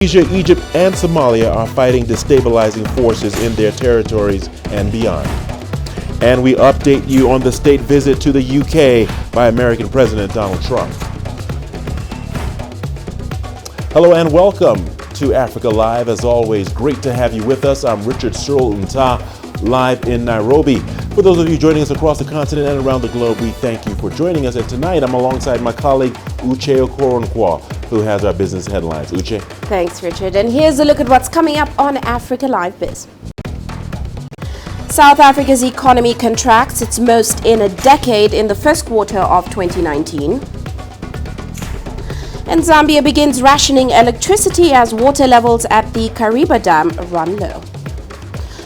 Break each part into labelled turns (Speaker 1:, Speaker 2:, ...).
Speaker 1: Tunisia, Egypt, and Somalia are fighting destabilizing forces in their territories and beyond. And we update you on the state visit to the UK by American President Donald Trump. Hello and welcome to Africa Live. As always, great to have you with us. I'm Richard Nta, live in Nairobi. For those of you joining us across the continent and around the globe, we thank you for joining us. And tonight, I'm alongside my colleague Uche Okoronkwo, who has our business headlines. Uche.
Speaker 2: Thanks, Richard. And here's a look at what's coming up on Africa Live Biz. South Africa's economy contracts its most in a decade in the first quarter of 2019. And Zambia begins rationing electricity as water levels at the Kariba Dam run low.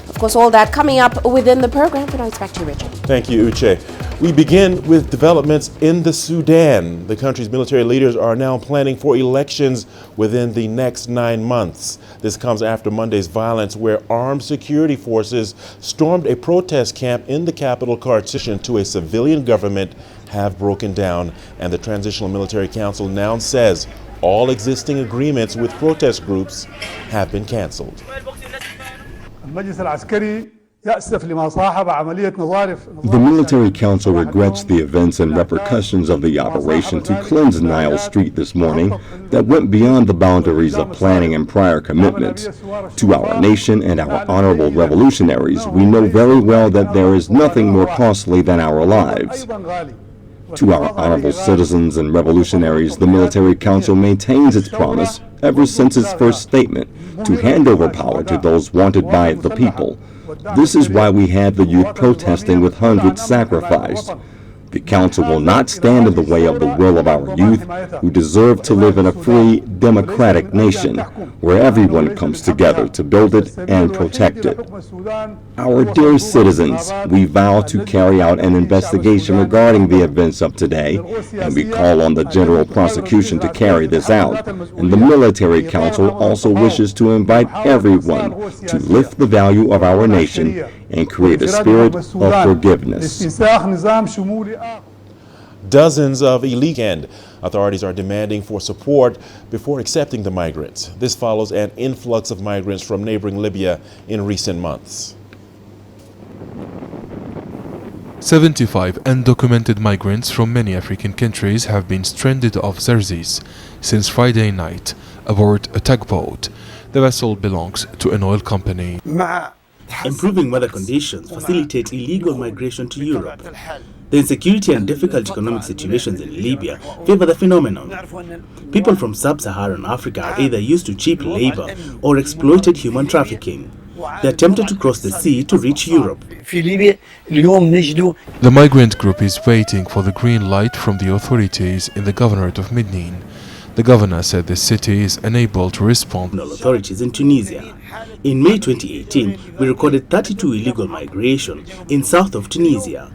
Speaker 2: Of course, all that coming up within the program. But now it's back to you, Richard.
Speaker 1: Thank you, Uche. We begin with developments in the Sudan. The country's military leaders are now planning for elections within the next 9 months. This comes after Monday's violence where armed security forces stormed a protest camp in the capital Khartoum to a civilian government have broken down, and the Transitional Military Council now says all existing agreements with protest groups have been canceled.
Speaker 3: The Military Council regrets the events and repercussions of the operation to cleanse Nile Street this morning that went beyond the boundaries of planning and prior commitments. To our nation and our honorable revolutionaries, we know very well that there is nothing more costly than our lives. To our honorable citizens and revolutionaries, the Military Council maintains its promise, ever since its first statement, to hand over power to those wanted by the people. This is why we had the youth protesting with hundreds sacrificed. The Council will not stand in the way of the will of our youth, who deserve to live in a free, democratic nation, where everyone comes together to build it and protect it. Our dear citizens, we vow to carry out an investigation regarding the events of today, and we call on the General Prosecution to carry this out. And the Military Council also wishes to invite everyone to lift the value of our nation and create a spirit of forgiveness.
Speaker 1: Dozens of illegal authorities are demanding for support before accepting the migrants. This follows an influx of migrants from neighboring Libya in recent months.
Speaker 4: 75 undocumented migrants from many African countries have been stranded off Zarzis since Friday night aboard a tugboat. The vessel belongs to an oil company.
Speaker 5: Improving weather conditions facilitate illegal migration to Europe. The insecurity and difficult economic situations in Libya favor the phenomenon. People from sub-Saharan Africa are either used to cheap labor or exploited human trafficking. They are tempted to cross the sea to reach Europe.
Speaker 4: The migrant group is waiting for the green light from the authorities in the governorate of Migrant. The governor said the city is unable to respond.
Speaker 5: Authorities in Tunisia. In May 2018, we recorded 32 illegal migration in south of Tunisia.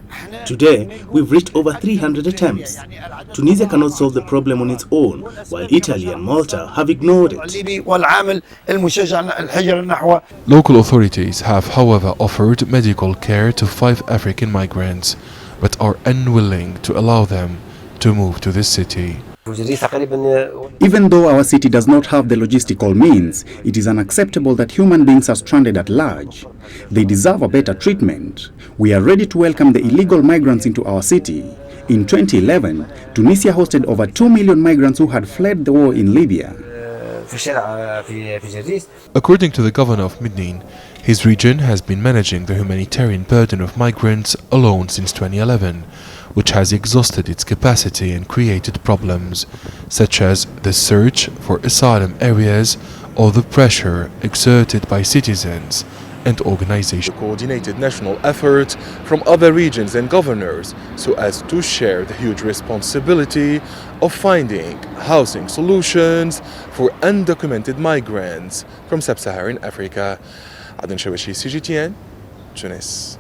Speaker 5: Today, we've reached over 300 attempts. Tunisia cannot solve the problem on its own, while Italy and Malta have ignored it.
Speaker 4: Local authorities have, however, offered medical care to 5 African migrants, but are unwilling to allow them to move to this city.
Speaker 6: Even though our city does not have the logistical means, it is unacceptable that human beings are stranded at large. They deserve a better treatment. We are ready to welcome the illegal migrants into our city. In 2011, Tunisia hosted over 2 million migrants who had fled the war in Libya.
Speaker 4: According to the governor of Migrant, his region has been managing the humanitarian burden of migrants alone since 2011, which has exhausted its capacity and created problems, such as the search for asylum areas or the pressure exerted by citizens and organizations. A coordinated national effort from other regions and governors so as to share the huge responsibility of finding housing solutions for undocumented migrants from sub-Saharan Africa. Aden Shawishi, CGTN, Tunis.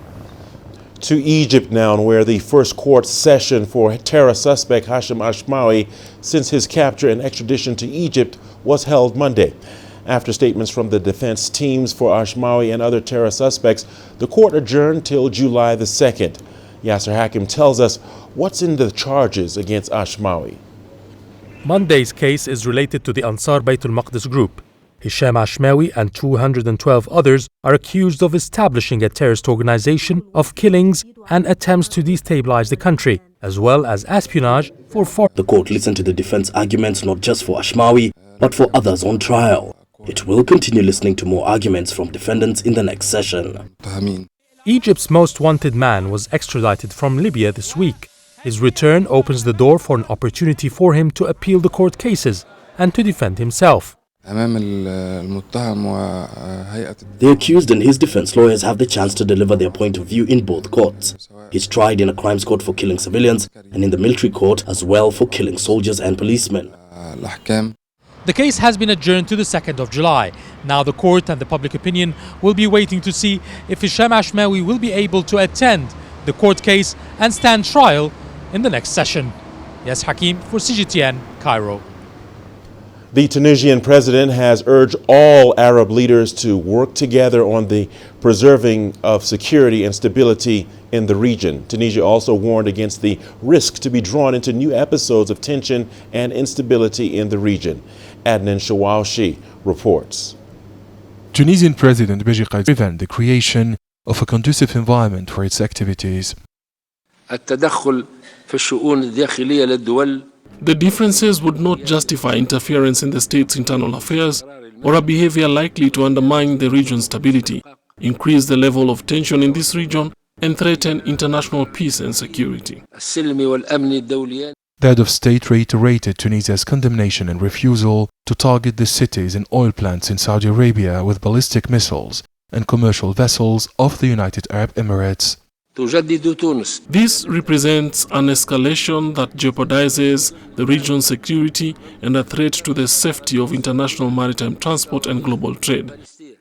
Speaker 1: To Egypt now, where the first court session for terror suspect Hashim Ashmawi since his capture and extradition to Egypt was held Monday. After statements from the defense teams for Ashmawi and other terror suspects, the court adjourned till July the 2nd. Yasser Hakim tells us what's in the charges against Ashmawi.
Speaker 7: Monday's case is related to the Ansar Bayt al-Maqdis group. Hisham Ashmawi and 212 others are accused of establishing a terrorist organization of killings and attempts to destabilize the country, as well as espionage for foreign.
Speaker 8: The court listened to the defense arguments not just for Ashmawi, but for others on trial. It will continue listening to more arguments from defendants in the next session.
Speaker 7: Egypt's most wanted man was extradited from Libya this week. His return opens the door for an opportunity for him to appeal the court cases and to defend himself.
Speaker 8: The accused and his defense lawyers have the chance to deliver their point of view in both courts. He's tried in a crimes court for killing civilians and in the military court as well for killing soldiers and policemen.
Speaker 7: The case has been adjourned to the 2nd of July. Now the court and the public opinion will be waiting to see if Hisham Ashmawi will be able to attend the court case and stand trial in the next session. Yes, Hakim for CGTN, Cairo.
Speaker 1: The Tunisian president has urged all Arab leaders to work together on the preserving of security and stability in the region. Tunisia also warned against the risk to be drawn into new episodes of tension and instability in the region. Adnan Shawaushi reports.
Speaker 4: Tunisian President Beji Qaid prevent the creation of a conducive environment for its activities.
Speaker 9: The differences would not justify interference in the state's internal affairs or a behavior likely to undermine the region's stability, increase the level of tension in this region, and threaten international peace and security.
Speaker 4: The head of state reiterated Tunisia's condemnation and refusal to target the cities and oil plants in Saudi Arabia with ballistic missiles and commercial vessels of the United Arab Emirates.
Speaker 9: This represents an escalation that jeopardizes the region's security and a threat to the safety of international maritime transport and global trade.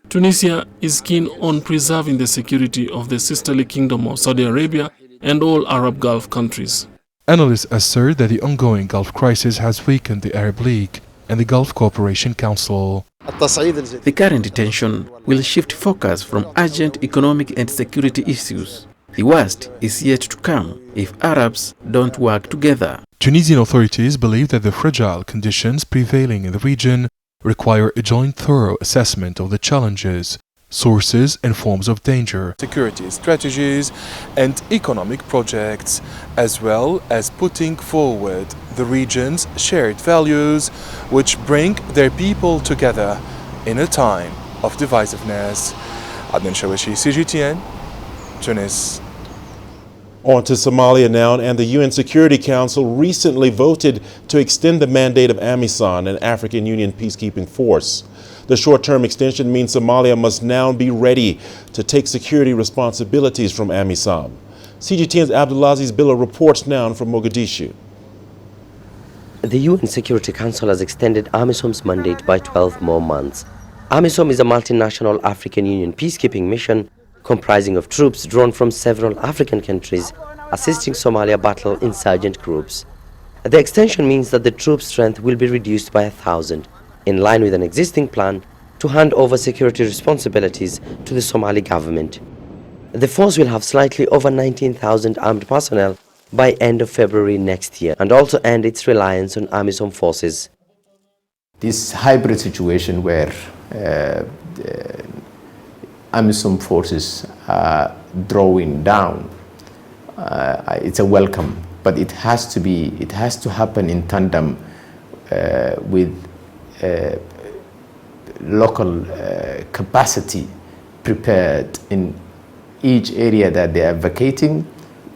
Speaker 9: Tunisia is keen on preserving the security of the sisterly kingdom of Saudi Arabia and all Arab Gulf countries.
Speaker 4: Analysts assert that the ongoing Gulf crisis has weakened the Arab League and the Gulf Cooperation Council.
Speaker 10: The current tension will shift focus from urgent economic and security issues. The worst is yet to come if Arabs don't work together.
Speaker 4: Tunisian authorities believe that the fragile conditions prevailing in the region require a joint thorough assessment of the challenges, sources and forms of danger, security strategies and economic projects, as well as putting forward the region's shared values which bring their people together in a time of divisiveness. Adnan Shawashi, CGTN, Tunis.
Speaker 1: On to Somalia now, and the UN Security Council recently voted to extend the mandate of AMISOM, an African Union peacekeeping force. The short-term extension means Somalia must now be ready to take security responsibilities from AMISOM. CGTN's Abdulaziz Billah reports now from Mogadishu.
Speaker 11: The UN Security Council has extended AMISOM's mandate by 12 more months. AMISOM is a multinational African Union peacekeeping mission comprising of troops drawn from several African countries assisting Somalia battle insurgent groups. The extension means that the troops' strength will be reduced by 1,000, in line with an existing plan to hand over security responsibilities to the Somali government. The force will have slightly over 19,000 armed personnel by end of February next year and also end its reliance on AMISOM forces.
Speaker 12: This hybrid situation where AMISOM forces are drawing down, it's a welcome, but it has to happen in tandem with local capacity prepared in each area that they are vacating.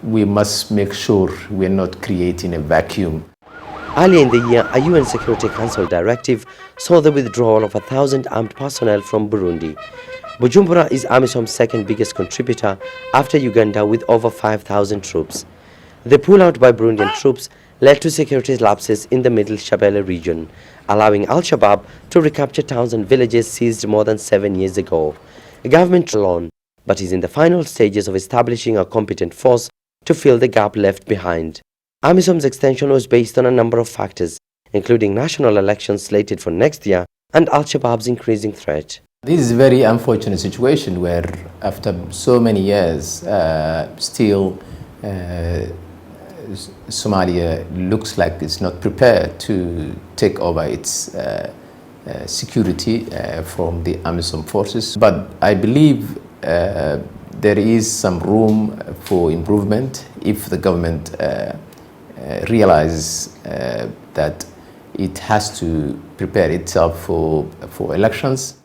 Speaker 12: We must make sure we're not creating a vacuum.
Speaker 11: Earlier in the year, a UN Security Council directive saw the withdrawal of 1,000 armed personnel from Burundi. Bujumbura is AMISOM's second biggest contributor after Uganda with over 5,000 troops. The pullout by Burundian troops led to security lapses in the Middle Shabelle region, allowing Al-Shabaab to recapture towns and villages seized more than 7 years ago. The government alone, but is in the final stages of establishing a competent force to fill the gap left behind. AMISOM's extension was based on a number of factors, including national elections slated for next year and Al-Shabaab's increasing threat.
Speaker 12: This is a very unfortunate situation where after so many years, still Somalia looks like it's not prepared to take over its security from the AMISOM forces. But I believe there is some room for improvement if the government realizes that it has to prepare itself for elections.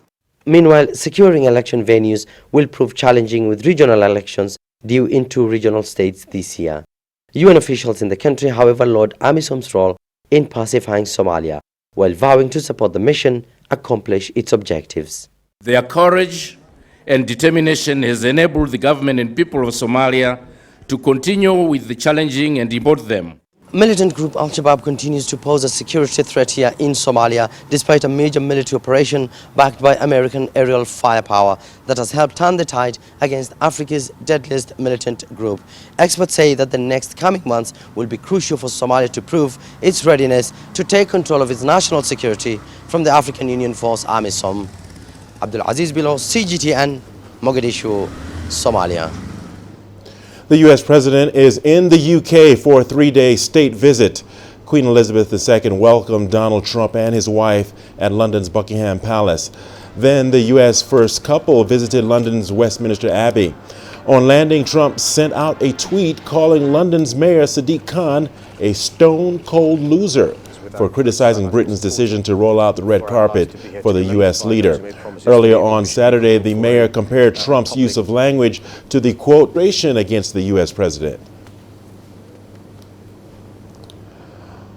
Speaker 11: Meanwhile, securing election venues will prove challenging with regional elections due in 2 regional states this year. UN officials in the country, however, laud AMISOM's role in pacifying Somalia, while vowing to support the mission accomplish its objectives.
Speaker 13: Their courage and determination has enabled the government and people of Somalia to continue with the challenging and import them.
Speaker 11: Militant group Al-Shabaab continues to pose a security threat here in Somalia despite a major military operation backed by American aerial firepower that has helped turn the tide against Africa's deadliest militant group. Experts say that the next coming months will be crucial for Somalia to prove its readiness to take control of its national security from the African Union force AMISOM. Abdul Aziz Bilo, CGTN, Mogadishu, Somalia.
Speaker 1: The U.S. President is in the UK for a 3-day state visit. Queen Elizabeth II welcomed Donald Trump and his wife at London's Buckingham Palace. Then the U.S. first couple visited London's Westminster Abbey. On landing, Trump sent out a tweet calling London's Mayor Sadiq Khan a stone-cold loser for criticizing Britain's decision to roll out the red carpet for the U.S. leader. Earlier on Saturday, the mayor compared Trump's use of language to the quotation against the U.S. president.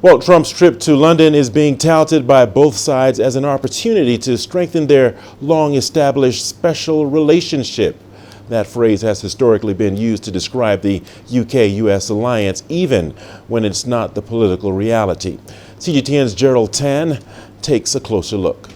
Speaker 1: Well, Trump's trip to London is being touted by both sides as an opportunity to strengthen their long-established special relationship. That phrase has historically been used to describe the UK-US alliance, even when it's not the political reality. CGTN's Richard Nta takes a closer look.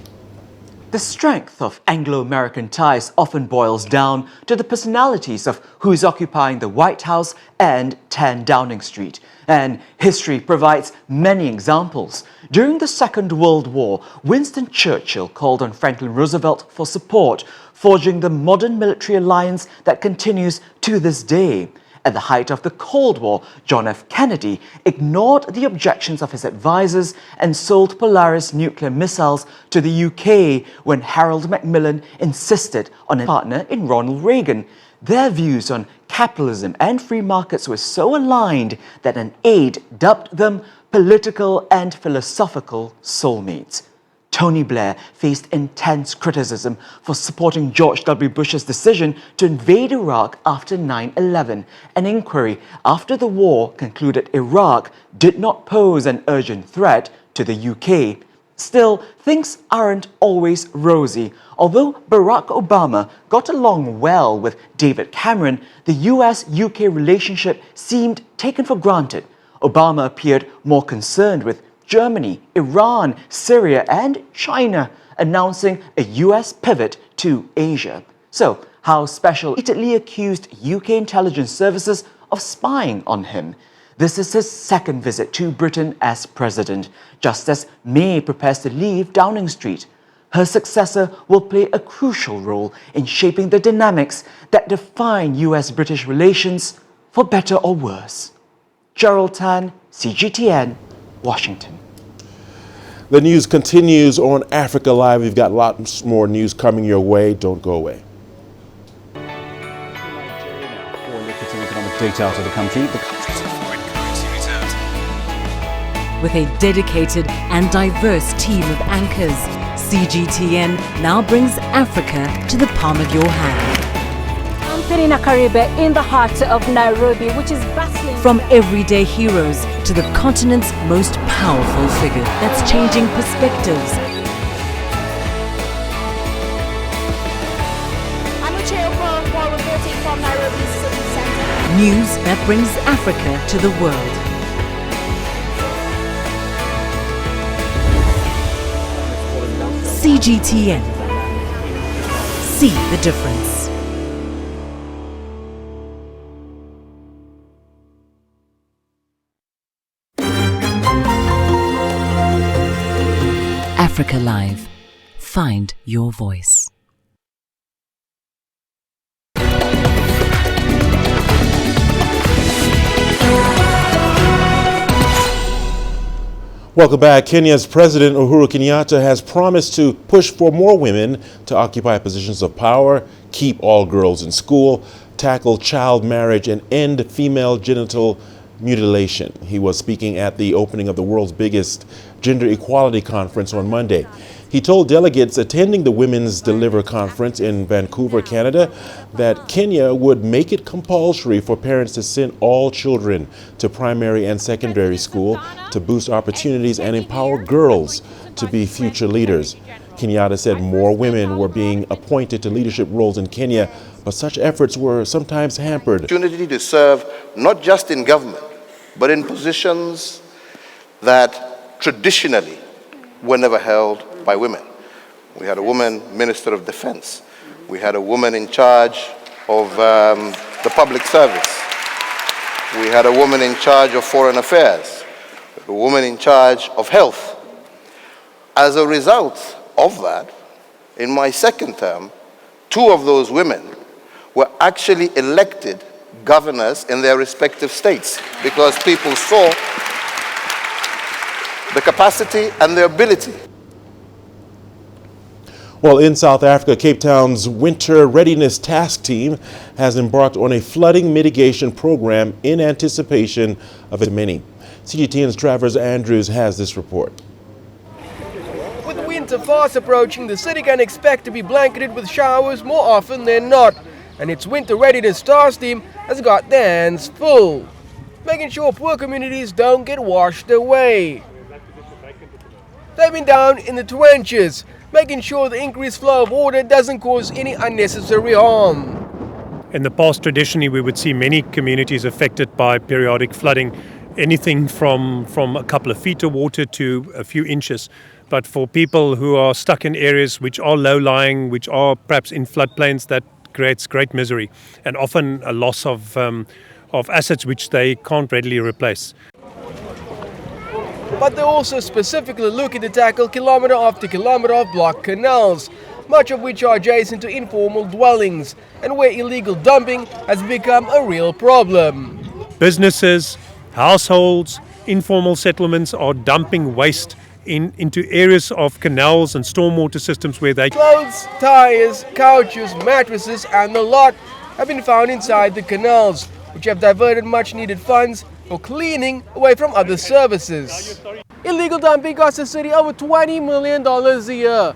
Speaker 14: The strength of Anglo-American ties often boils down to the personalities of who's occupying the White House and 10 Downing Street. And history provides many examples. During the Second World War, Winston Churchill called on Franklin Roosevelt for support, forging the modern military alliance that continues to this day. At the height of the Cold War, John F. Kennedy ignored the objections of his advisors and sold Polaris nuclear missiles to the UK when Harold Macmillan insisted on a partner in Ronald Reagan. Their views on capitalism and free markets were so aligned that an aide dubbed them political and philosophical soulmates. Tony Blair faced intense criticism for supporting George W. Bush's decision to invade Iraq after 9/11. An inquiry after the war concluded Iraq did not pose an urgent threat to the UK. Still, things aren't always rosy. Although Barack Obama got along well with David Cameron, the US-UK relationship seemed taken for granted. Obama appeared more concerned with Germany, Iran, Syria, and China, announcing a US pivot to Asia. So, how special Italy accused UK intelligence services of spying on him. This is his second visit to Britain as president, just as May prepares to leave Downing Street. Her successor will play a crucial role in shaping the dynamics that define US-British relations, for better or worse. Richard Nta, CGTN, Washington.
Speaker 1: The news continues on Africa Live. We've got lots more news coming your way. Don't go away.
Speaker 15: For lucrative economic data out of the country, the country's foreign currency reserves.
Speaker 16: With a dedicated and diverse team of anchors, CGTN now brings Africa to the palm of your hand.
Speaker 17: Perina Karibe in the heart of Nairobi, which is bustling.
Speaker 16: From everyday heroes to the continent's most powerful figure that's changing perspectives.
Speaker 17: Reporting from Nairobi City Center.
Speaker 16: News that brings Africa to the world. CGTN. See the difference. Africa Live. Find your voice.
Speaker 1: Welcome back. Kenya's President Uhuru Kenyatta has promised to push for more women to occupy positions of power, keep all girls in school, tackle child marriage, and end female genital mutilation. He was speaking at the opening of the world's biggest gender equality conference on Monday. He told delegates attending the Women's Deliver Conference in Vancouver, Canada, that Kenya would make it compulsory for parents to send all children to primary and secondary school to boost opportunities and empower girls to be future leaders. Kenyatta said more women were being appointed to leadership roles in Kenya, but such efforts were sometimes hampered.
Speaker 18: Opportunity to serve not just in government, but in positions that traditionally were never held by women. We had a woman Minister of Defense. We had a woman in charge of the public service. We had a woman in charge of foreign affairs. A woman in charge of health. As a result of that, in my second term, 2 of those women were actually elected governors in their respective states because people saw the capacity and the ability.
Speaker 1: Well, in South Africa, Cape Town's Winter Readiness Task Team has embarked on a flooding mitigation program in anticipation of it many. CGTN's Travers Andrews has this report.
Speaker 19: With winter fast approaching, the city can expect to be blanketed with showers more often than not. And its Winter Readiness Task Team has got their hands full, making sure poor communities don't get washed away. They've been down in the trenches, making sure the increased flow of water doesn't cause any unnecessary harm.
Speaker 20: In the past, traditionally, we would see many communities affected by periodic flooding, anything from a couple of feet of water to a few inches. But for people who are stuck in areas which are low-lying, which are perhaps in floodplains, that creates great misery and often a loss of assets which they can't readily replace.
Speaker 19: But they're also specifically looking to tackle kilometre after kilometre of blocked canals, much of which are adjacent to informal dwellings and where illegal dumping has become a real problem.
Speaker 20: Businesses, households, informal settlements are dumping waste into areas of canals and stormwater systems where they...
Speaker 19: Clothes, tyres, couches, mattresses and the lot have been found inside the canals, which have diverted much needed funds for cleaning away from other services. Illegal dumping costs the city over $20 million a year.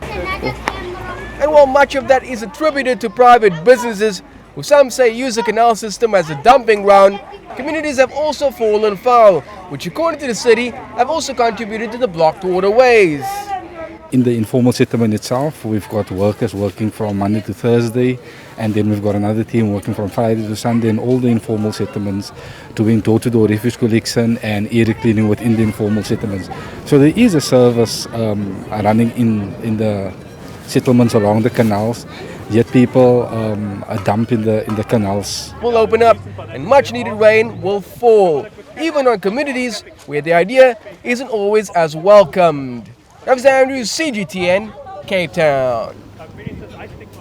Speaker 19: And while much of that is attributed to private businesses, who some say use the canal system as a dumping ground, communities have also fallen foul, which according to the city have also contributed to the blocked waterways.
Speaker 21: In the informal settlement itself, we've got workers working from Monday to Thursday, and then we've got another team working from Friday to Sunday in all the informal settlements, doing door-to-door refuse collection and area cleaning within the informal settlements. So there is a service running in the settlements along the canals, yet people are dumped in the canals.
Speaker 19: Will open up and much needed rain will fall, even on communities where the idea isn't always as welcomed. Richard Nta, CGTN, Cape Town.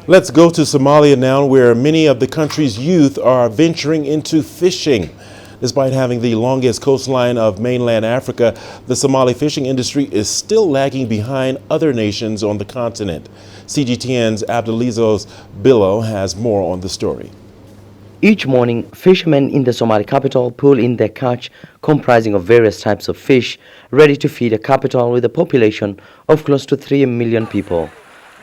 Speaker 1: Let's go to Somalia now, where many of the country's youth are venturing into fishing. Despite having the longest coastline of mainland Africa, the Somali fishing industry is still lagging behind other nations on the continent. CGTN's Abdulizos Billo has more on the story.
Speaker 11: Each morning, fishermen in the Somali capital pull in their catch comprising of various types of fish, ready to feed a capital with a population of close to 3 million people.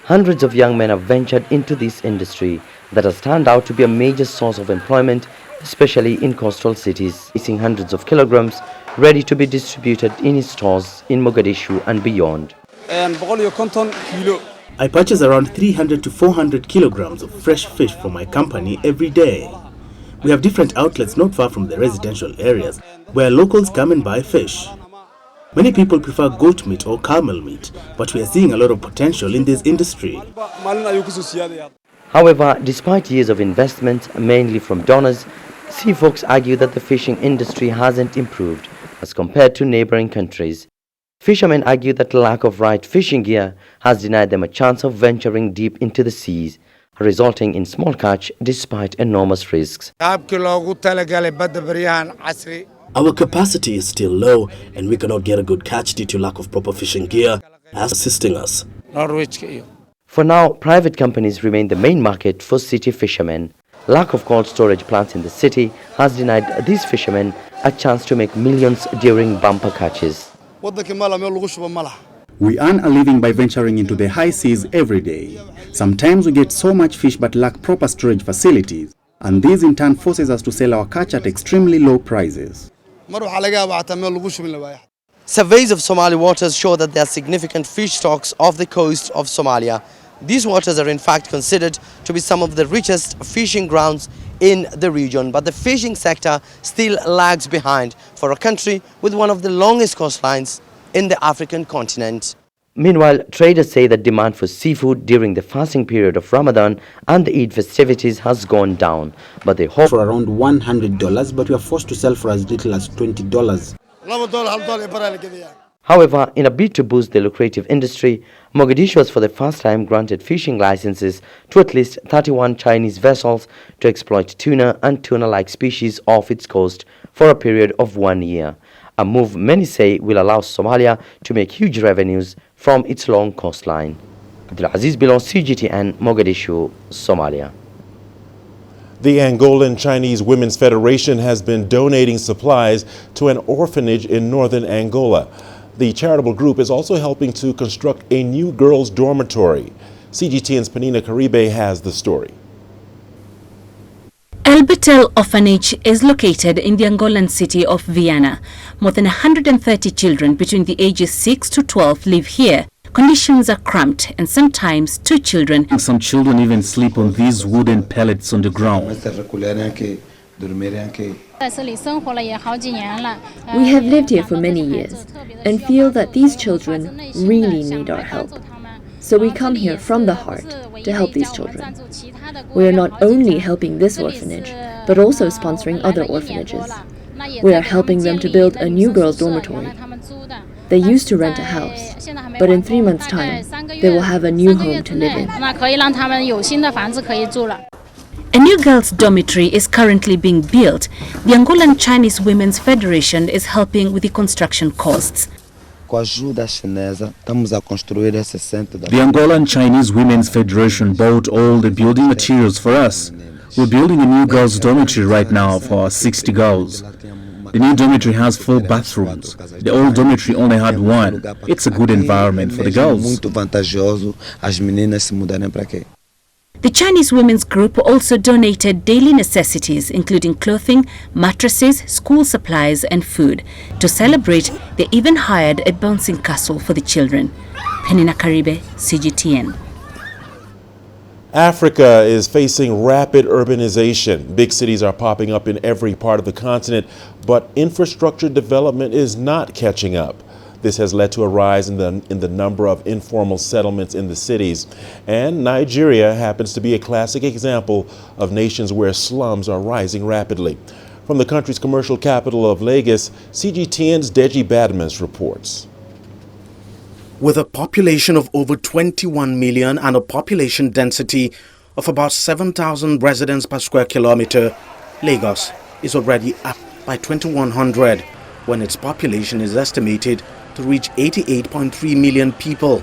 Speaker 11: Hundreds of young men have ventured into this industry that has turned out to be a major source of employment, especially in coastal cities, missing hundreds of kilograms ready to be distributed in its stores in Mogadishu and beyond.
Speaker 5: I purchase around 300 to 400 kilograms of fresh fish for my company every day. We have different outlets not far from the residential areas where locals come and buy fish. Many people prefer goat meat or camel meat, but we are seeing a lot of potential in this industry.
Speaker 11: However, despite years of investment, mainly from donors, sea folks argue that the fishing industry hasn't improved as compared to neighboring countries. Fishermen argue that lack of right fishing gear has denied them a chance of venturing deep into the seas, resulting in small catch despite enormous risks.
Speaker 22: The
Speaker 8: Our capacity is still low and we cannot get a good catch due to lack of proper fishing gear assisting us.
Speaker 11: For now, private companies remain the main market for city fishermen. Lack of cold storage plants in the city has denied these fishermen a chance to make millions during bumper catches.
Speaker 6: We earn a living by venturing into the high seas every day. Sometimes we get so much fish but lack proper storage facilities, and this in turn forces us to sell our catch at extremely low prices.
Speaker 2: Surveys of Somali waters show that there are significant fish stocks off the coast of Somalia. These waters are in fact considered to be some of the richest fishing grounds in the region, but the fishing sector still lags behind for a country with one of the longest coastlines in the African continent.
Speaker 11: Meanwhile, traders say that demand for seafood during the fasting period of Ramadan and the Eid festivities has gone down, but they hope
Speaker 22: for around $100, but we are forced to sell for as little as $20.
Speaker 11: However, in a bid to boost the lucrative industry, Mogadishu has for the first time granted fishing licenses to at least 31 Chinese vessels to exploit tuna and tuna-like species off its coast for a period of 1 year. A move many say will allow Somalia to make huge revenues from its long coastline. Abdulaziz Bilon, CGTN, Mogadishu, Somalia.
Speaker 1: The Angolan Chinese Women's Federation has been donating supplies to an orphanage in northern Angola. The charitable group is also helping to construct a new girls' dormitory. CGTN's Penina Caribe has the story.
Speaker 23: El Betel Orphanage is located in the Angolan city of Viana. More than 130 children between the ages 6 to 12 live here. Conditions are cramped and sometimes 2 children.
Speaker 24: Some children even sleep on these wooden pallets on the ground.
Speaker 25: We have lived here for many years and feel that these children really need our help. So we come here from the heart to help these children. We are not only helping this orphanage, but also sponsoring other orphanages. We are helping them to build a new girls' dormitory. They used to rent a house, but in 3 months' time, they will have a new home to live in.
Speaker 23: A new girls' dormitory is currently being built. The Angolan Chinese Women's Federation is helping with the construction costs.
Speaker 24: The Angolan Chinese Women's Federation bought all the building materials for us. We're building a new girls' dormitory right now for 60 girls. The new dormitory has 4 bathrooms. The old dormitory only had 1. It's a good environment for the girls.
Speaker 23: The Chinese women's group also donated daily necessities, including clothing, mattresses, school supplies and food. To celebrate, they even hired a bouncing castle for the children. Penina Caribe, CGTN.
Speaker 1: Africa is facing rapid urbanization. Big cities are popping up in every part of the continent, but infrastructure development is not catching up. This has led to a rise in the number of informal settlements in the cities. And Nigeria happens to be a classic example of nations where slums are rising rapidly. From the country's commercial capital of Lagos, CGTN's Deji Badmus reports.
Speaker 26: With a population of over 21 million and a population density of about 7,000 residents per square kilometer, Lagos is already up by 2,100 when its population is estimated to reach 88.3 million people.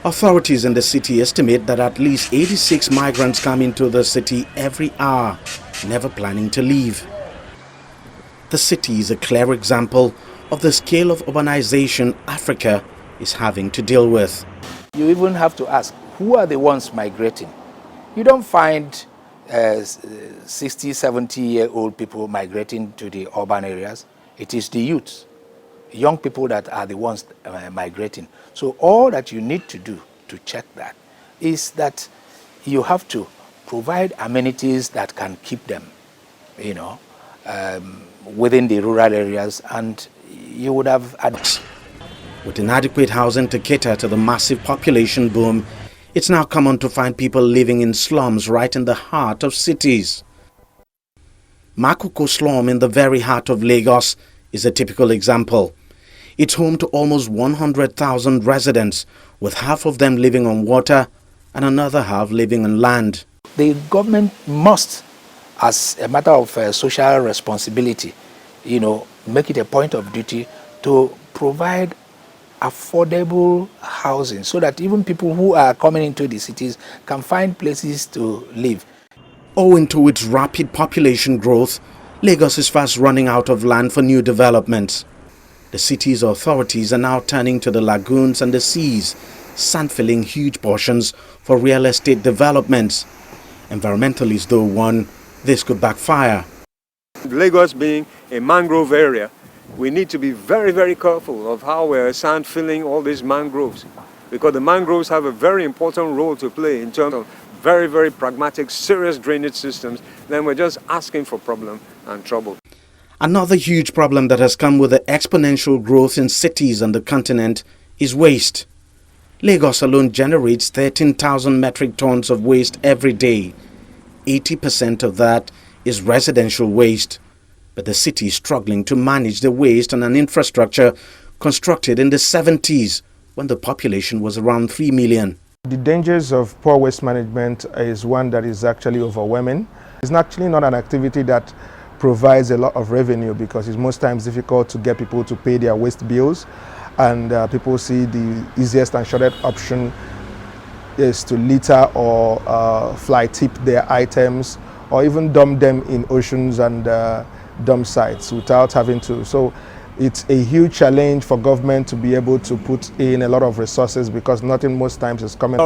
Speaker 26: Authorities in the city estimate that at least 86 migrants come into the city every hour, never planning to leave. The city is a clear example of the scale of urbanization Africa is having to deal with.
Speaker 27: You even have to ask, who are the ones migrating? You don't find 60, 70-year-old people migrating to the urban areas. It is the youths, young people that are the ones migrating. So all that you need to do to check that is that you have to provide amenities that can keep them, within the rural areas, and you would have...
Speaker 26: With inadequate housing to cater to the massive population boom, it's now common to find people living in slums right in the heart of cities. Makoko slum in the very heart of Lagos is a typical example. It's home to almost 100,000 residents, with half of them living on water and another half living on land.
Speaker 27: The government must, as a matter of social responsibility, make it a point of duty to provide affordable housing so that even people who are coming into the cities can find places to live.
Speaker 26: Owing to its rapid population growth, Lagos is fast running out of land for new developments. The city's authorities are now turning to the lagoons and the seas, sand-filling huge portions for real estate developments. Environmentalists, though, warn this could backfire.
Speaker 3: Lagos being a mangrove area, we need to be very, very careful of how we're sand filling all these mangroves, because the mangroves have a very important role to play in terms of very, very pragmatic, serious drainage systems. Then we're just asking for problem and trouble.
Speaker 26: Another huge problem that has come with the exponential growth in cities on the continent is waste. Lagos alone generates 13,000 metric tons of waste every day. 80% of that is residential waste. But the city is struggling to manage the waste on an infrastructure constructed in the 70s when the population was around 3 million.
Speaker 4: The dangers of poor waste management is one that is actually overwhelming. It's actually not an activity that provides a lot of revenue because it's most times difficult to get people to pay their waste bills, and people see the easiest and shortest option is to litter or fly tip their items or even dump them in oceans and dump sites without having to. So it's a huge challenge for government to be able to put in a lot of resources because nothing most times is coming.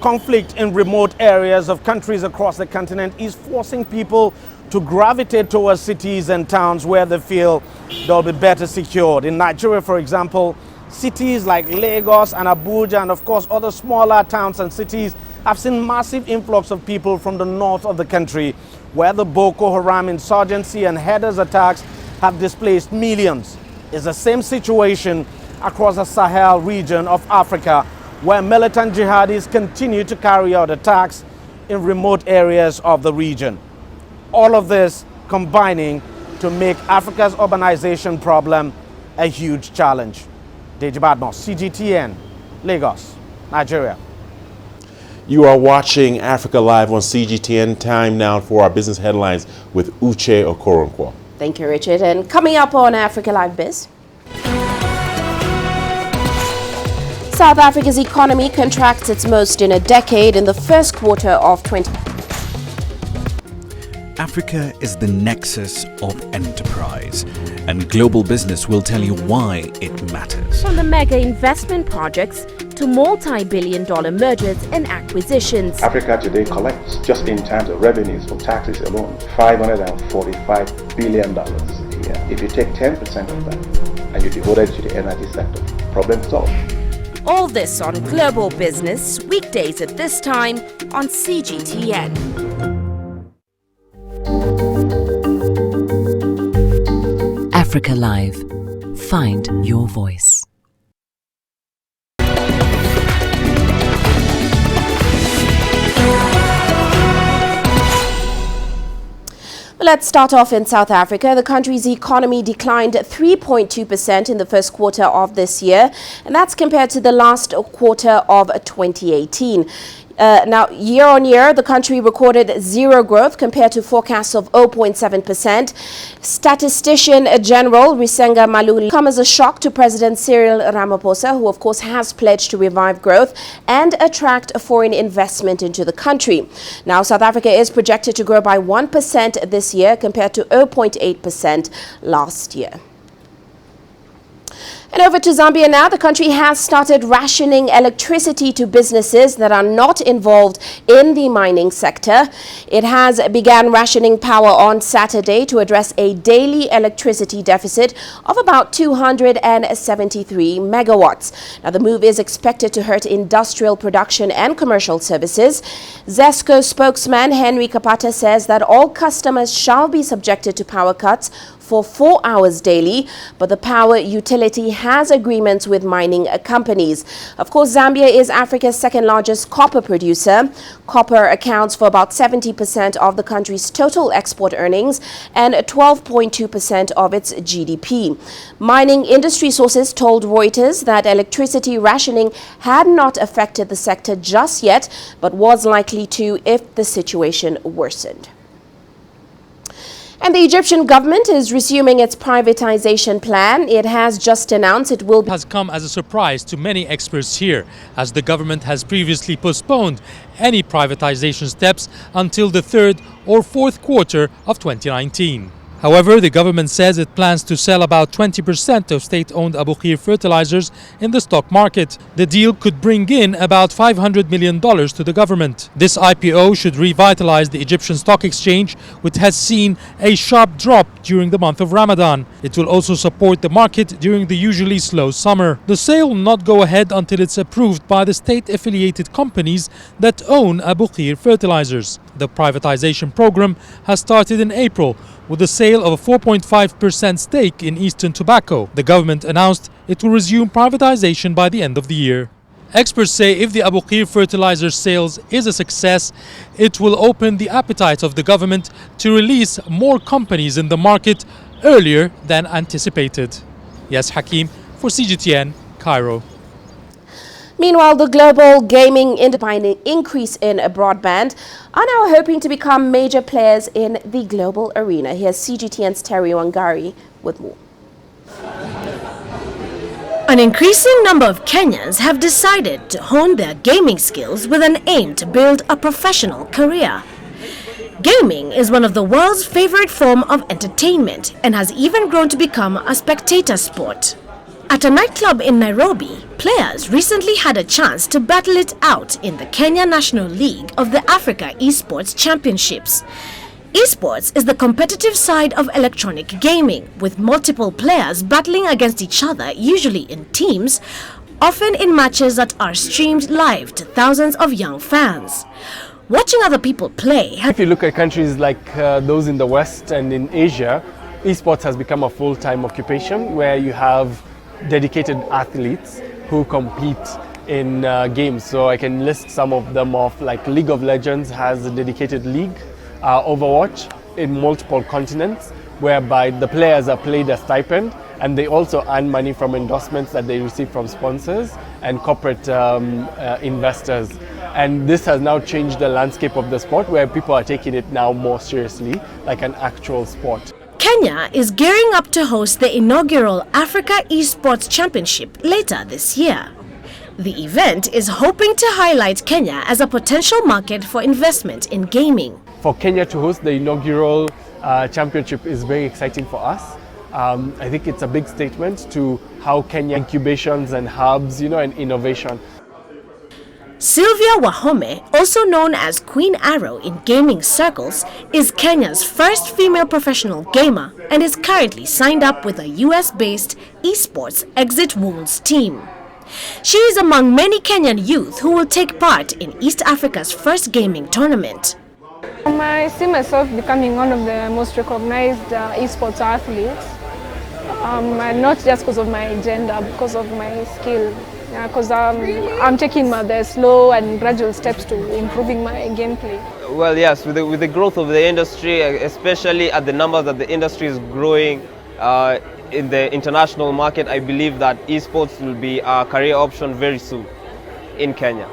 Speaker 7: Conflict in remote areas of countries across the continent is forcing people to gravitate towards cities and towns where they feel they'll be better secured. In Nigeria, for example, cities like Lagos and Abuja and of course other smaller towns and cities have seen massive influx of people from the north of the country, where the Boko Haram insurgency and Headers attacks have displaced millions. It's the same situation across the Sahel region of Africa, where militant jihadis continue to carry out attacks in remote areas of the region. All of this combining to make Africa's urbanization problem a huge challenge. Deji Badmos, CGTN, Lagos, Nigeria.
Speaker 1: You are watching Africa Live on CGTN. Time now for our business headlines with Uche Okoronkwo.
Speaker 9: Thank you, Richard. And coming up on Africa Live Biz, South Africa's economy contracts its most in a decade in the first quarter of 2020.
Speaker 10: Africa is the nexus of enterprise, and global business will tell you why it matters.
Speaker 12: From the mega investment projects to multi-billion-dollar mergers and acquisitions.
Speaker 13: Africa today collects, just in terms of revenues from taxes alone, $545 billion a year. If you take 10% of that and you devote it to the energy sector, problem solved.
Speaker 12: All this on Global Business, weekdays at this time on CGTN.
Speaker 16: Africa Live. Find your voice.
Speaker 9: Let's start off in South Africa. The country's economy declined 3.2% in the first quarter of this year, and that's compared to the last quarter of 2018. Now, year on year, the country recorded zero growth compared to forecasts of 0.7%. Statistician General Risenga Maluli come as a shock to President Cyril Ramaphosa, who of course has pledged to revive growth and attract foreign investment into the country. Now, South Africa is projected to grow by 1% this year compared to 0.8% last year. And over to Zambia now. The country has started rationing electricity to businesses that are not involved in the mining sector. It has begun rationing power on Saturday to address a daily electricity deficit of about 273 megawatts. Now, the move is expected to hurt industrial production and commercial services. ZESCO spokesman Henry Kapata says that all customers shall be subjected to power cuts for 4 hours daily, but the power utility has agreements with mining companies. Of course, Zambia is Africa's second largest copper producer. Copper accounts for about 70% of the country's total export earnings and 12.2% of its GDP. Mining industry sources told Reuters that electricity rationing had not affected the sector just yet, but was likely to if the situation worsened. And the Egyptian government is resuming its privatization plan. It has just announced it will
Speaker 14: has come as a surprise to many experts here, as the government has previously postponed any privatization steps until the third or fourth quarter of 2019. However, the government says it plans to sell about 20% of state-owned Abu Qir fertilizers in the stock market. The deal could bring in about $500 million to the government. This IPO should revitalize the Egyptian stock exchange, which has seen a sharp drop during the month of Ramadan. It will also support the market during the usually slow summer. The sale will not go ahead until it's approved by the state-affiliated companies that own Abu Qir fertilizers. The privatization program has started in April with the sale of a 4.5% stake in Eastern Tobacco. The government announced it will resume privatization by the end of the year. Experts say if the Abu Qir fertilizer sales is a success, it will open the appetite of the government to release more companies in the market earlier than anticipated. Yes, Hakim for CGTN, Cairo.
Speaker 9: Meanwhile, the global gaming industry increase in broadband are now hoping to become major players in the global arena. Here's CGTN's Terry Wangari with more.
Speaker 23: An increasing number of Kenyans have decided to hone their gaming skills with an aim to build a professional career. Gaming is one of the world's favorite forms of entertainment and has even grown to become a spectator sport. At a nightclub in Nairobi, players recently had a chance to battle it out in the Kenya National League of the Africa eSports Championships. eSports is the competitive side of electronic gaming, with multiple players battling against each other, usually in teams, often in matches that are streamed live to thousands of young fans. Watching other people play...
Speaker 15: If you look at countries like those in the West and in Asia, eSports has become a full-time occupation where you have dedicated athletes who compete in games. So I can list some of them off, like League of Legends has a dedicated league, Overwatch in multiple continents, whereby the players are paid a stipend and they also earn money from endorsements that they receive from sponsors and corporate investors. And this has now changed the landscape of the sport, where people are taking it now more seriously, like an actual sport.
Speaker 23: Kenya is gearing up to host the inaugural Africa eSports Championship later this year. The event is hoping to highlight Kenya as a potential market for investment in gaming.
Speaker 15: For Kenya to host the inaugural championship is very exciting for us. I think it's a big statement to how Kenya incubations and hubs, and innovation.
Speaker 23: Sylvia Wahome, also known as Queen Arrow in gaming circles, is Kenya's first female professional gamer and is currently signed up with a US-based eSports Exit Wounds team. She is among many Kenyan youth who will take part in East Africa's first gaming tournament.
Speaker 17: I see myself becoming one of the most recognized eSports athletes, and not just because of my gender, because of my skill. Because I'm taking the slow and gradual steps to improving my gameplay.
Speaker 18: Well, yes, with the growth of the industry, especially at the numbers that the industry is growing in the international market, I believe that esports will be a career option very soon in Kenya.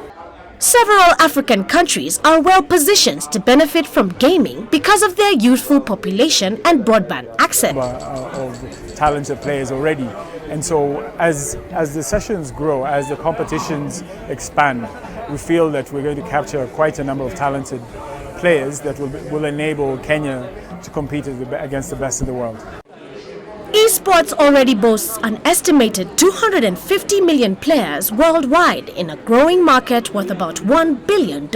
Speaker 23: Several African countries are well positioned to benefit from gaming because of their youthful population and broadband access.
Speaker 19: Of talented players already. And so as the sessions grow, as the competitions expand, we feel that we're going to capture quite a number of talented players that will enable Kenya to compete against the best in the world.
Speaker 23: Esports already boasts an estimated 250 million players worldwide in a growing market worth about $1 billion.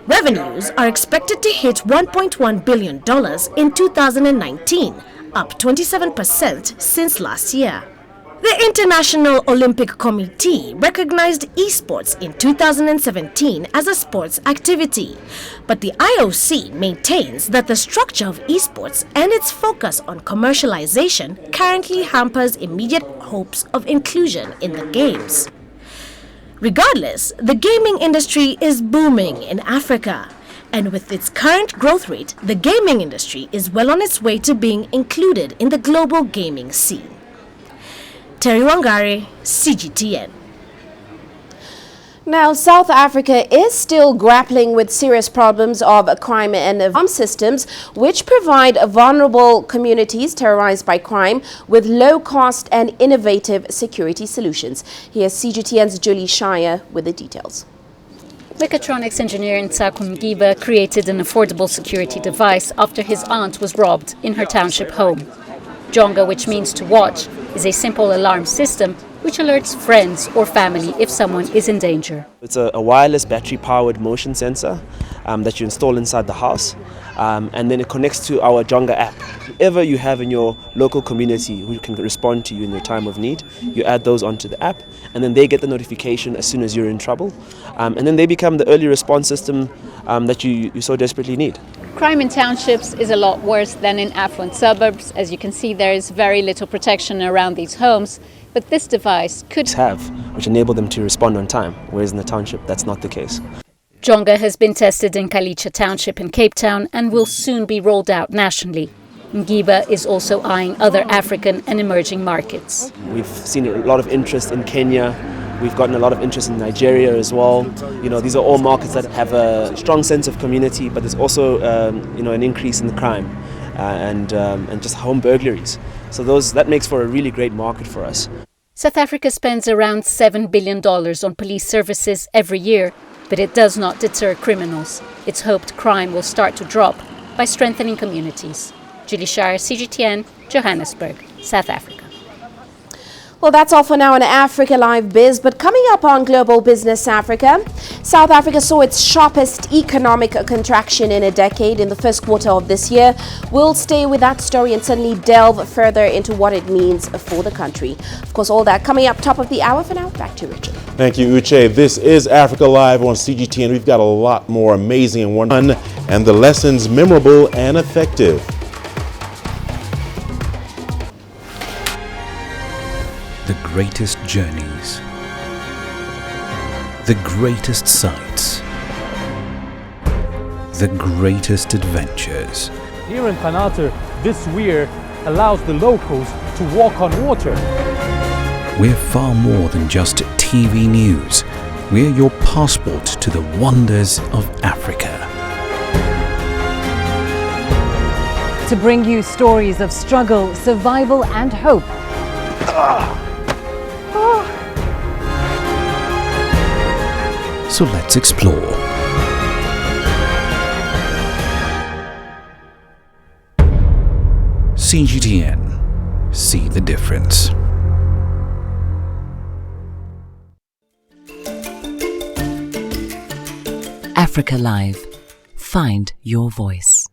Speaker 23: Revenues are expected to hit $1.1 billion in 2019, up 27% since last year. The International Olympic Committee recognized esports in 2017 as a sports activity, but the IOC maintains that the structure of esports and its focus on commercialization currently hampers immediate hopes of inclusion in the games. Regardless, the gaming industry is booming in Africa, and with its current growth rate, the gaming industry is well on its way to being included in the global gaming scene. Terry Wangari, CGTN.
Speaker 9: Now, South Africa is still grappling with serious problems of crime and armed systems, which provide vulnerable communities terrorized by crime with low-cost and innovative security solutions. Here's CGTN's Julie Shire with the details.
Speaker 2: Mechatronics engineer Nta created an affordable security device after his aunt was robbed in her township home. Jonga, which means to watch, is a simple alarm system which alerts friends or family if someone is in danger.
Speaker 5: It's a wireless battery-powered motion sensor that you install inside the house, and then it connects to our Jonga app. Whoever you have in your local community who can respond to you in your time of need, you add those onto the app, and then they get the notification as soon as you're in trouble, and then they become the early response system that you so desperately need.
Speaker 2: Crime in townships is a lot worse than in affluent suburbs. As you can see, there is very little protection around these homes. But this device could
Speaker 5: which enable them to respond on time, whereas in the township that's not the case.
Speaker 2: Jonga has been tested in Kalicha Township in Cape Town and will soon be rolled out nationally. Ngiba is also eyeing other African and emerging markets.
Speaker 5: We've seen a lot of interest in Kenya. We've gotten a lot of interest in Nigeria as well. You know, these are all markets that have a strong sense of community, but there's also an increase in the crime and just home burglaries. So that makes for a really great market for us.
Speaker 2: South Africa spends around $7 billion on police services every year, but it does not deter criminals. It's hoped crime will start to drop by strengthening communities. Julie Shire, CGTN, Johannesburg, South Africa.
Speaker 9: Well, that's all for now on Africa Live Biz, but coming up on Global Business Africa, South Africa saw its sharpest economic contraction in a decade in the first quarter of this year. We'll stay with that story and suddenly delve further into what it means for the country. Of course, all that coming up top of the hour. For now, back to Richard.
Speaker 1: Thank you, Uche. This is Africa Live on CGTN. We've got a lot more amazing and wonderful, and the lessons memorable and effective.
Speaker 10: The greatest journeys, the greatest sights, the greatest adventures.
Speaker 14: Here in Kanata, this weir allows the locals to walk on water.
Speaker 10: We're far more than just TV news. We're your passport to the wonders of Africa.
Speaker 16: To bring you stories of struggle, survival and hope.
Speaker 10: So let's explore. CGTN. See the difference.
Speaker 16: Africa Live. Find your voice.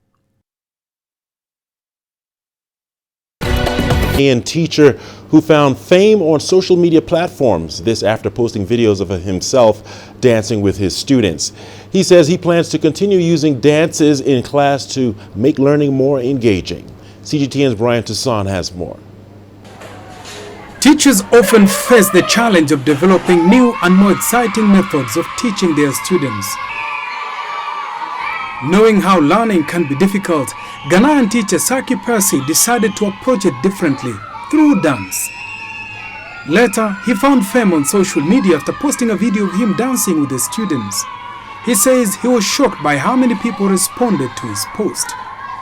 Speaker 1: Kenyan teacher who found fame on social media platforms, this after posting videos of himself dancing with his students. He says he plans to continue using dances in class to make learning more engaging. CGTN's Brian Toussaint has more.
Speaker 6: Teachers often face the challenge of developing new and more exciting methods of teaching their students. Knowing how learning can be difficult, Ghanaian teacher Saki Percy decided to approach it differently, through dance. Later, he found fame on social media after posting a video of him dancing with his students. He says he was shocked by how many people responded to his post.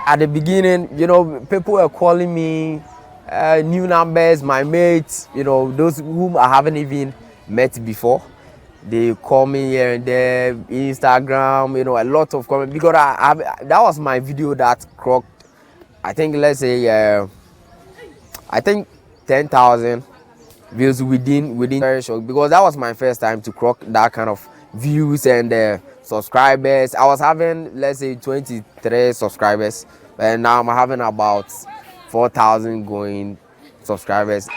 Speaker 8: At the beginning, people were calling me new numbers, my mates, those whom I haven't even met before. They call me here and there, Instagram, a lot of comments. Because that was my video that clocked, I think, let's say, 10,000 views within very short. Because that was my first time to clock that kind of views and subscribers. I was having, let's say, 23 subscribers. And now I'm having about 4,000 going subscribers.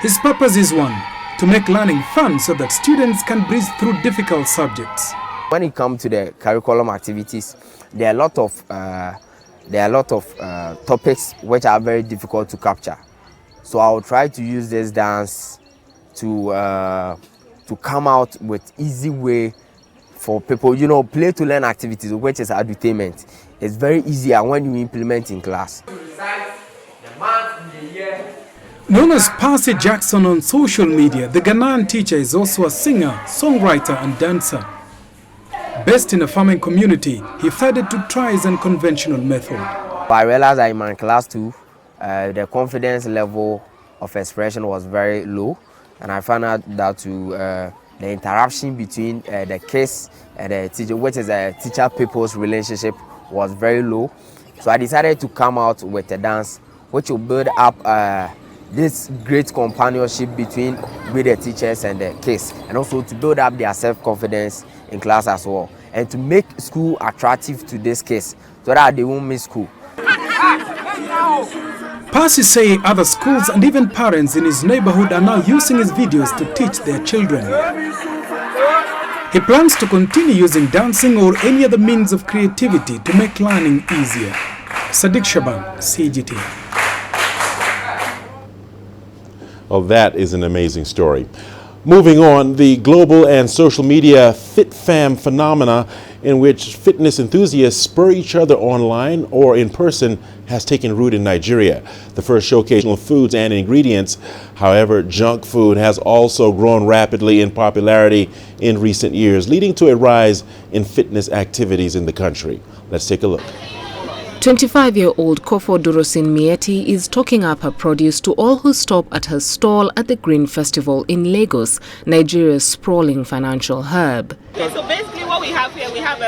Speaker 6: His purpose is one, to make learning fun so that students can breeze through difficult subjects.
Speaker 8: When it comes to the curriculum activities, there are a lot of topics which are very difficult to capture. So I will try to use this dance to come out with easy way for people, play to learn activities, which is edutainment. It's very easy and when you implement in class.
Speaker 6: Known as Percy Jackson on social media, the Ghanaian teacher is also a singer, songwriter and dancer. Based in a farming community, he decided to try his unconventional method.
Speaker 8: I realized that in my class too, the confidence level of expression was very low, and I found out that the interaction between the kids and the teacher, which is a teacher-pupils relationship, was very low. So I decided to come out with a dance which will build up this great companionship between the teachers and the kids, and also to build up their self-confidence in class as well, and to make school attractive to these kids so that they won't miss school.
Speaker 6: Percy say other schools and even parents in his neighborhood are now using his videos to teach their children. He plans to continue using dancing or any other means of creativity to make learning easier. Sadiq Shaban, CGT.
Speaker 1: Well, that is an amazing story. Moving on, the global and social media FitFam phenomena, in which fitness enthusiasts spur each other online or in person, has taken root in Nigeria. The first showcase of foods and ingredients. However, junk food has also grown rapidly in popularity in recent years, leading to a rise in fitness activities in the country. Let's take a look.
Speaker 11: 25-year-old Kofo Durosin Mieti is talking up her produce to all who stop at her stall at the Green Festival in Lagos, Nigeria's sprawling financial hub.
Speaker 20: Okay, so basically what we have here, we have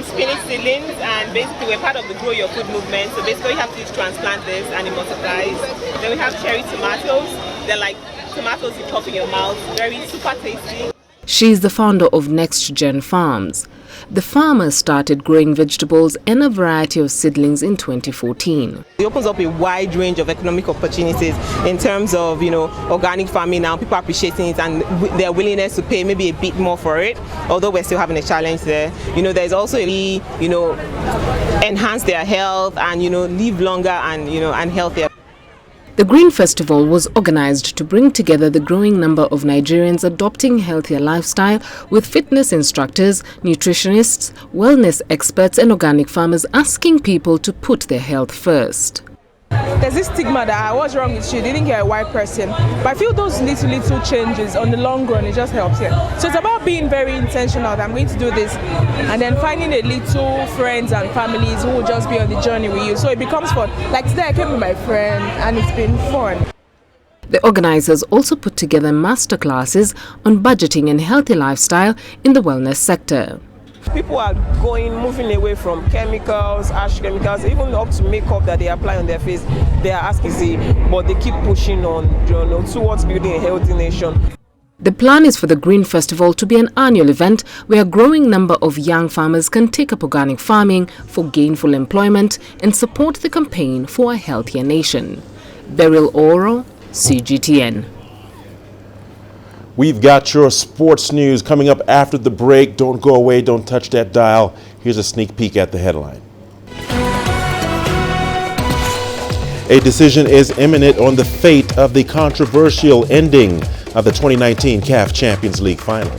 Speaker 20: spinach seedlings, and basically we're part of the Grow Your Food movement. So basically you have to transplant this and it multiplies. Then we have cherry tomatoes. They're like tomatoes you pop in your mouth, very super tasty.
Speaker 11: She is the founder of Next Gen Farms. The farmer started growing vegetables and a variety of seedlings in 2014.
Speaker 20: It opens up a wide range of economic opportunities in terms of, organic farming now. People are appreciating it and their willingness to pay maybe a bit more for it, although we're still having a challenge there. There's also enhance their health and, live longer and healthier.
Speaker 11: The Green Festival was organized to bring together the growing number of Nigerians adopting healthier lifestyle with fitness instructors, nutritionists, wellness experts and organic farmers asking people to put their health first.
Speaker 21: There's this stigma that what's wrong with you, didn't get a white person. But I feel those little changes on the long run, it just helps here. So it's about being very intentional that I'm going to do this and then finding a little friends and families who will just be on the journey with you. So it becomes fun. Like today I came with my friend and it's been fun.
Speaker 11: The organizers also put together masterclasses on budgeting and healthy lifestyle in the wellness sector.
Speaker 20: People are moving away from chemicals, harsh chemicals, even up to makeup that they apply on their face. They are asking, but they keep pushing on towards building a healthy nation.
Speaker 11: The plan is for the Green Festival to be an annual event where a growing number of young farmers can take up organic farming for gainful employment and support the campaign for a healthier nation. Beryl Oro, CGTN.
Speaker 1: We've got your sports news coming up after the break. Don't go away. Don't touch that dial. Here's a sneak peek at the headline. A decision is imminent on the fate of the controversial ending of the 2019 CAF Champions League final.